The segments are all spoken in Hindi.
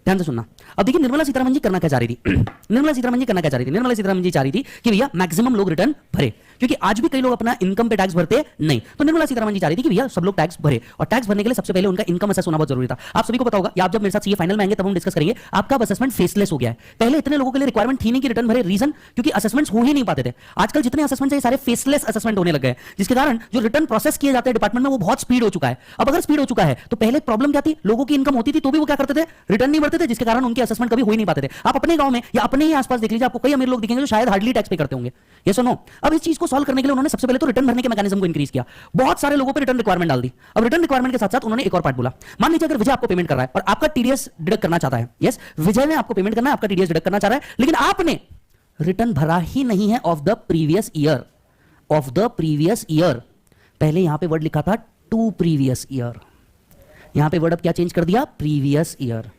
ध्यान से सुनना। अब देखिए निर्मला सीतारमण जी करना क्या चाह रही थी निर्मला सीतारमण जी करना क्या चाह रही थी? निर्मला सीतारमण जी चाह रही थी कि भैया मैक्सिमम लोग रिटर्न भरे, क्योंकि आज भी कई लोग अपना इनकम पे टैक्स भरते नहीं। तो निर्मला सीतारमण जी चाह रही थी कि भैया सब लोग टैक्स भरे, और टैक्स भरने के लिए सबसे पहले उनका इनकम असेस होना बहुत जरूरी था। आप सभी को पता होगा, या आप जब मेरे साथ सीए फाइनल में आएंगे तब हम डिस्कस करेंगे, आपका असेसमेंट फेसलेस हो गया है। पहले इतने लोगों के लिए रिक्वायरमेंट थी नहीं कि रिटर्न भरे, रीजन क्योंकि असेसमेंट्स हो ही नहीं पाते थे। आजकल जितने असेसमेंट है सारे फेसलेस असेसमेंट होने लगे हैं, जिसके कारण जो रिटर्न प्रोसेस किए जाते हैं डिपार्टमेंट में वो बहुत स्पीड हो चुका है। अब अगर स्पीड हो चुका है तो पहले प्रॉब्लम क्या थी? लोगों की इनकम होती थी तो भी वो क्या करते थे? रिटर्न नहीं भरते थे, जिसके कारण उनके असेसमेंट कभी हो ही नहीं पाते थे। आप अपने गांव में या अपने ही आसपास देख लीजिए, आपको कई अमीर लोग दिखेंगे जो शायद हार्डली टैक्स पे करते होंगे। ये सुनो, अब इस चीज को सॉल्व करने के लिए उन्होंने सबसे पहले तो रिटर्न भरने के मैकेनिज्म को इंक्रीज किया, बहुत सारे लोगों पर रिटर्न रिक्वायरमेंट डाल दी। अब रिटर्न रिक्वायरमेंट के साथ साथ उन्होंने एक और पार्ट बोला, मान लीजिए अगर विजय आपको पेमेंट कर रहा है और आपका टीडीएस डिडक्ट करना चाहता है, यस विजय ने आपको पेमेंट करना है, आपका टीडीएस डिडक्ट करना चाह रहा है, लेकिन आपने रिटर्न भरा ही नहीं है of the previous year. Of the previous year, पहले यहां पे वर्ड लिखा था टू प्रीवियस ईयर, यहां पे वर्ड अब क्या चेंज कर दिया? Previous year.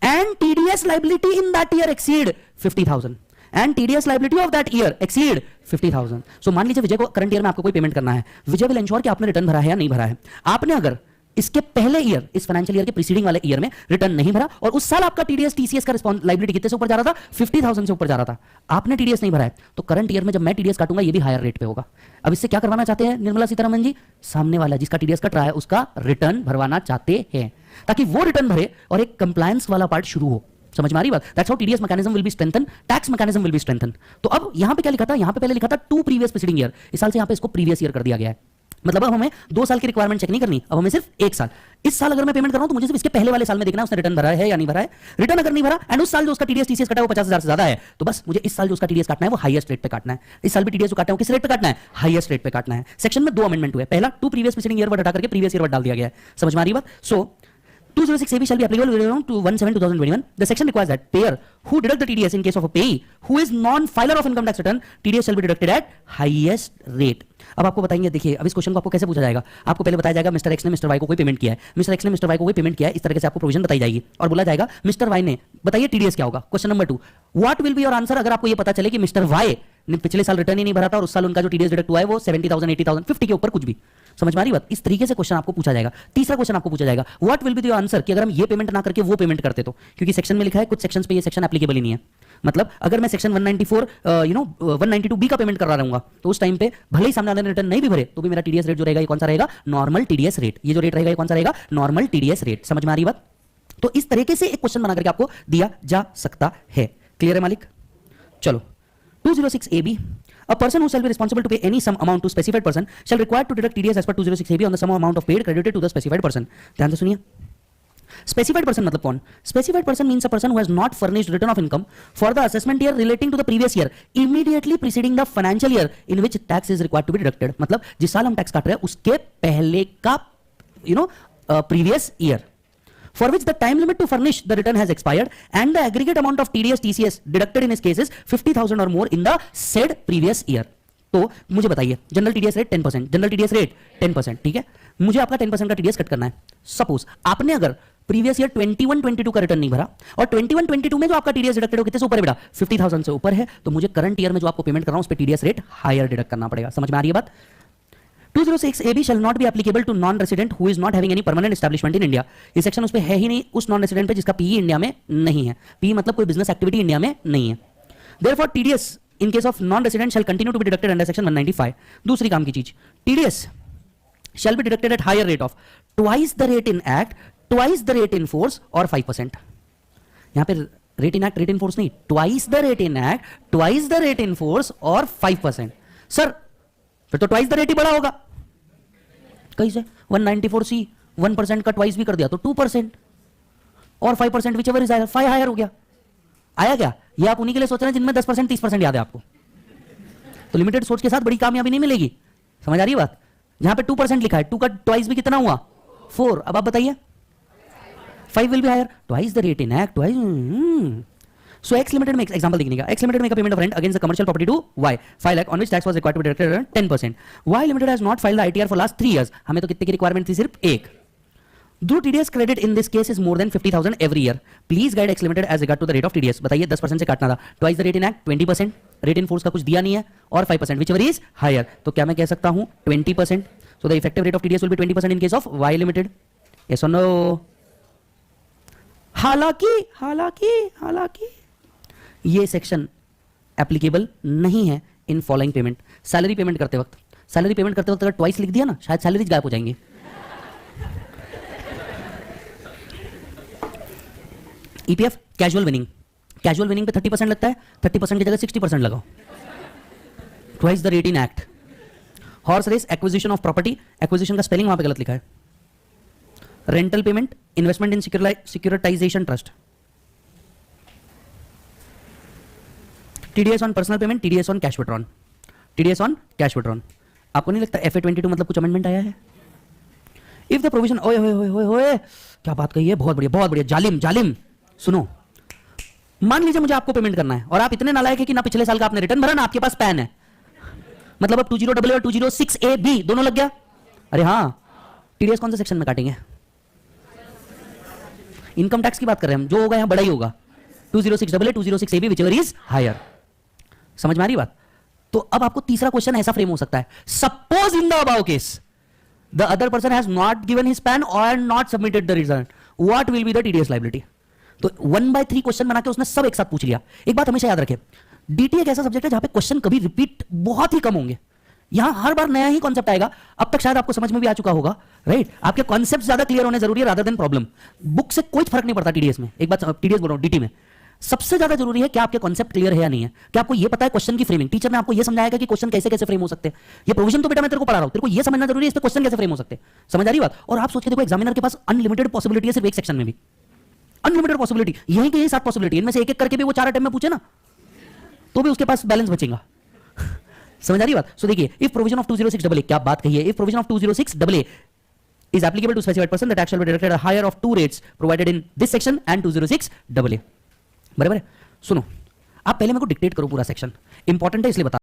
And TDS liability in that year exceed 50,000 and TDS liability of that year exceed 50,000। सो मान लीजिए विजय को करंट ईयर में आपको कोई पेमेंट करना है, विजय विल एंश्योर कि आपने रिटर्न भरा है या नहीं भरा है। आपने अगर इसके पहले ईयर, इस फाइनेंशियल ईयर के प्रीसीडिंग वाले ईयर में रिटर्न नहीं भरा और उस साल आपका टीडीएस टीसीएस का लाइबिलिटी कितने से ऊपर जा रहा था? 50,000 से ऊपर जा रहा था, आपने टीडीएस नहीं भरा है, तो करंट ईयर में जब मैं टीडीएस काटूंगा ये भी हायर रेट पे होगा। अब इससे क्या करवाना चाहते हैं निर्मला सीतारमण जी? सामने वाला जिसका टीडीएस कट रहा है उसका रिटर्न भरवाना चाहते हैं, ताकि वो रिटर्न भरे और एक कंप्लायंस वाला पार्ट शुरू हो। समझ में आ रही बात? That's how TDS mechanism will be strengthen, tax mechanism will be strengthen. तो अब यहां पे क्या लिखा था? यहां पे पहले लिखा था टू प्रीवियस प्रीसीडिंग ईयर, इस साल से यहां पे इसको प्रीवियस ईयर कर दिया गया है। मतलब अब हमें 2 साल की रिक्वायरमेंट चेक नहीं करनी, अब हमें सिर्फ 1 साल। इस साल अगर मैं पेमेंट कर रहा हूं तो मुझे सिर्फ इसके पहले वाले साल में देखना है उसने रिटर्न भरा है या नहीं भरा है। रिटर्न अगर नहीं भरा एंड उस साल जो उसका टीडीएस टीसीएस कटा है वो 50,000 से ज्यादा है, तो बस मुझे इस साल जो उसका टीडीएस काटना है वो हाईएस्ट रेट पे काटना है। इस साल भी टीडीएस जो काटना है किस रेट पे काटना है? हाईएस्ट रेट पे काटना है। सेक्शन में 2 अमेंडमेंट हुए, पहला to previous preceding year word हटा करके प्रीवियस ईयर वर्ड डाल दिया गया है। समझ में आ रही बात? सो 206AB shall be applicable to 1/7/2021. The section requires that payer who deduct the TDS in case of a payee who is non-filer of income tax return, TDS shall be deducted at highest rate. अब आपको बताएंगे, देखिए अब इस क्वेश्चन को आपको कैसे पूछा जाएगा? आपको पहले बताया जाएगा मिस्टर एक्स ने मिस्टर वाई को कोई पेमेंट किया है, मिस्टर एक्स ने मिस्टर वाई को कोई पेमेंट किया है, इस तरह से आपको प्रोविजन बताई जाएगी और बोला जाएगा मिस्टर वाई ने बताइए टीडीएस क्या होगा। Question number 2, what will be your answer अगर आपको ये पता चले कि मिस्टर वाई ने पिछले साल रिटर्न ही नहीं भरा था और उस साल उनका जो टीडीएस डिडक्ट हुआ है वो 70,000, 80,000, 50 के ऊपर कुछ भी। समझ में आ रही बात? इस तरीके से क्वेश्चन आपको पूछा जाएगा। तीसरा क्वेश्चन आपको पूछा जाएगा, what will be your answer कि अगर हम ये पेमेंट ना करके वो पेमेंट करते तो, क्योंकि सेक्शन में लिखा है कुछ सेक्शंस पे ये सेक्शन एप्लीकेबल ही नहीं है। मतलब अगर मैं सेक्शन 194 192B का पेमेंट कर रहा रहूंगा तो उस टाइम पे भले ही सामने वाले ने रिटर्न नहीं भी भरे तो भी मेरा टीडीएस रेट जो रहेगा ये कौन सा रहेगा? Normal TDS rate. ये जो रेट रहेगा ये कौन सा रहेगा? Normal TDS rate. समझ में आ रही बात? तो इस तरीके से एक क्वेश्चन बना करके आपको दिया जा सकता है। क्लियर है मालिक? चलो 206AB, a person who shall be responsible to pay any sum amount to specified person shall require to deduct TDS as per 206AB on the sum amount of paid credited to the specified person. ध्यान से सुनिए, specified person मतलब कौन? Specified person means a person who has not furnished return of income for the assessment year relating to the previous year immediately preceding the financial year in which tax is required to be deducted. मतलब जिस साल हम टैक्स काट रहे हैं उसके पहले का previous year for which the time limit to furnish the return has expired and the aggregate amount of TDS TCS deducted in his case is 50,000 or more in the said previous year. तो मुझे बताइए, general TDS rate 10%, general TDS rate 10%, ठीक है? मुझे आपका 10% का टीडीएस कट करना है। सपोज आपने अगर प्रीवियस ईयर 21-22 का रिटर्न नहीं भरा और 21-22 में जो आपका टीडीएस डिडक्टेड हो कितने से ऊपर है बेटा? 50,000 से ऊपर है, तो मुझे करंट ईयर में जो आपको पेमेंट कर रहा हूं उस पर टीडीएस रेट हायर डिडक्ट करना पड़ेगा। समझ में आ रही है बात? 206AB shall not be applicable to non-resident who is not having any permanent establishment in India. ये सेक्शन उस पे है ही नहीं, उस नॉन रेसिडेंट पे जिसका पीई इंडिया में नहीं है। पीई मतलब कोई बिजनेस एक्टिविटी इंडिया में नहीं है। Therefore TDS in case of non-resident shall continue to be deducted under section 195. दूसरी काम की चीज, TDS shall be deducted at higher rate of twice the rate in act, twice the rate in force और 5%. यहाँ पे rate in act, rate in force नहीं, twice the rate in act, twice the rate in force और 5%. सर फिर तो ट्वाइस द रेट ही बड़ा होगा। कैसे? 194C 1% का ट्वाइस भी कर दिया तो 2% और 5% whichever is higher, 5 higher हो गया। आया क्या? ये आप उन्हीं के लिए सोच रहे हैं जिनमें 10% 30% याद है आपको। तो लिमिटेड सोच के साथ बड़ी कामयाबी नहीं मिलेगी। समझ आ रही है बात? यहां पे 2% लिखा है, 2 का ट्वाइस भी कितना हुआ? 4। अब आप बताइए 5 will be higher, twice the rate in act, twice. So X Limited में एग्जांपल देखने का, X Limited make a payment of rent against the commercial property to Y 5 lakh on which tax was required to be deducted at 10%. Y Limited has not filed the ITR for last 3 years. हमें तो कितने की रिक्वायरमेंट थी? सिर्फ 1। Though TDS credit in this case is more than 50,000 every year, please guide X Limited as regard to the rate of TDS. बताइए 10% से काटना था, twice the rate in act 20%, rate in force का कुछ दिया नहीं है और 5% whichever is higher. तो क्या मैं कह सकता हूँ 20%? So the effective rate of TDS will be 20% in case of Y Limited. Yes or no? हालांकि ये सेक्शन एप्लीकेबल नहीं है in following payment. Salary payment करते वक्त अगर ट्वाइस लिख दिया ना, शायद सैलरीज गायब हो जाएंगी। ईपीएफ कैजुअल विनिंग पे 30% लगता है, 30% की जगह 60% लगाओ। Twice the rate in act. Horse race, acquisition of property, acquisition का स्पेलिंग वहां पे गलत लिखा है। Rental payment, investment in securitisation trust. TDS on personal payment, TDS on cash withdrawn, आपको नहीं लगता FA22 मतलब कुछ अमेंडमेंट आया है? इफ द प्रोविजन, ओए क्या बात कही है, बहुत बढ़िया, जालिम। सुनो, मान लीजिए मुझे आपको पेमेंट करना है और आप इतने नालायक है कि ना पिछले साल का आपने रिटर्न भरा ना आपके पास पैन है, मतलब अब 20AA और 206AB दोनों लग गया। अरे हाँ, टीडीएस कौन से सेक्शन में काटेंगे? इनकम टैक्स की बात कर रहे हैं हम, जो होगा यहां बड़ा ही होगा, 206AA 206AB whichever is higher. समझ में आ रही बात? तो अब आपको तीसरा क्वेश्चन ऐसा फ्रेम हो सकता है, suppose in the above case the other person has not given his PAN और not submitted the return, what will be the TDS liability? तो 1/3 क्वेश्चन बना के उसने सब एक साथ पूछ लिया। एक बात हमेशा याद रखें, डीटी एक ऐसा सब्जेक्ट है जहां पे क्वेश्चन कभी रिपीट बहुत ही कम होंगे। यहां हर बार नया ही कॉन्सेप्ट आएगा। अब तक शायद आपको समझ में भी आ चुका होगा, राइट? आपके कॉन्सेप्ट ज्यादा क्लियर होने जरूरी है रादर देन प्रॉब्लम। बुक से कोई फर्क नहीं पड़ता टीडीएस में। एक बात टीडीएस बोल रहा हूं, डीटी में सबसे ज्यादा जरूरी है कि आपके कॉन्सेप्ट क्लियर है या नहीं है, कि आपको ये पता है क्वेश्चन की फ्रेमिंग। टीचर ने आपको ये समझाएगा कि क्वेश्चन कैसे कैसे फ्रेम हो सकते हैं। ये प्रोविजन तो बेटा मैं तेरे को पढ़ा रहा हूं, तेरे को ये समझना जरूरी है इस पे क्वेश्चन कैसे फ्रेम हो सकते हैं। समझ आ रही बात? और आप सोच के देखो, एग्जामिनर के पास अनलिमिटेड पॉसिबिलिटी है सिर्फ एक सेक्शन में भी, अनलिमिटेड पॉसिबिलिटी, यहीं के 7 पॉसिबिलिटी, इनमें से एक एक करके भी वो 4 अटेम्प्ट में पूछे ना तो भी उसके पास बैलेंस बचेगा। समझ आ रही बात? सो देखिए, इफ प्रोविजन ऑफ 206AA, क्या बात कही है, if provision of 206AA is applicable to specified person, the tax shall be deducted at a higher of 2 rates provided in this section and 206AA। बराबर है? सुनो, आप पहले मेरे को डिक्टेट करो पूरा सेक्शन, इंपॉर्टेंट है इसलिए बता